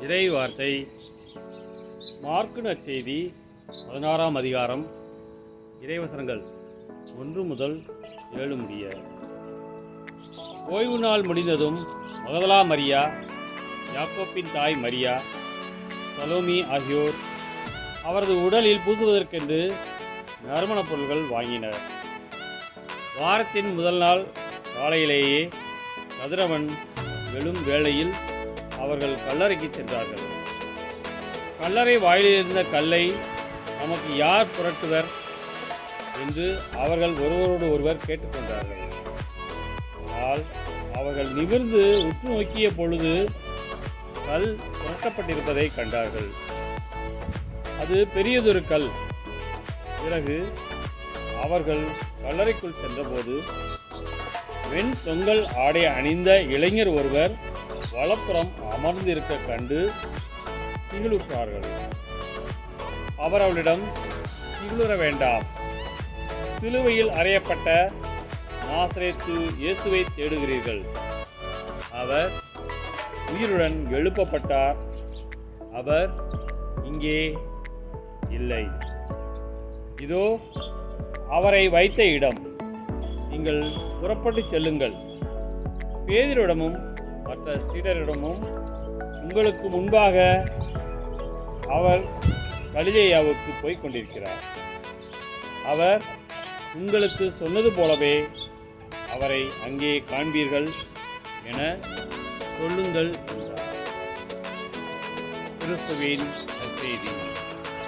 இறை வார்த்தை மார்க்கு நற்செய்தி 16ஆம் அதிகாரம் இறைவசனங்கள் 1 முதல் 7 முடிய. ஓய்வு நாள் முடிந்ததும் மகதலா மரியா, யாக்கோப்பின் தாய் மரியா, சலோமி ஆகியோர் அவரது உடலில் பூசுவதற்கென்று நறுமணப் பொருட்கள் வாங்கினர். வாரத்தின் முதல் நாள் காலையிலேயே கதிரவன் எழும் வேளையில் அவர்கள் கல்லறைக்கு சென்றார்கள். கல்லறை வாயிலிருந்த கல்லை நமக்கு யார் புரட்டுவர் என்று அவர்கள் ஒருவரோடு ஒருவர் கேட்டுக்கொண்டார்கள். ஆனால் அவர்கள் நிமிர்ந்து உற்று நோக்கிய பொழுது கல் புரட்டப்பட்டிருப்பதை கண்டார்கள். அது பெரியதொரு கல். பிறகு அவர்கள் கல்லறைக்குள் சென்றபோது வெண் தொங்கல் ஆடை அணிந்த இளைஞர் ஒருவர் வலப்புறம் அமர்ந்திருக்க கண்டு திகிலுற்றார்கள். அவர் அவளிடம், திகிலுற வேண்டாம், சிலுவையில் அறையப்பட்ட நாசரேத்து இயேசுவை தேடுகிறீர்கள். அவர் உயிருடன் எழுப்பப்பட்டார். அவர் இங்கே இல்லை. இதோ அவரை வைத்த இடம். நீங்கள் புறப்பட்டு செல்லுங்கள். பேதுருவிடமும் மற்ற சீடரிடமும் உங்களுக்கு முன்பாக அவர் கலிலேயாவுக்கு போய்க் கொண்டிருக்கிறார். அவர் உங்களுக்கு சொன்னது போலவே அவரை அங்கே காண்பீர்கள் என சொல்லுங்கள் என்றார். கிறிஸ்துவின் நற்செய்தி.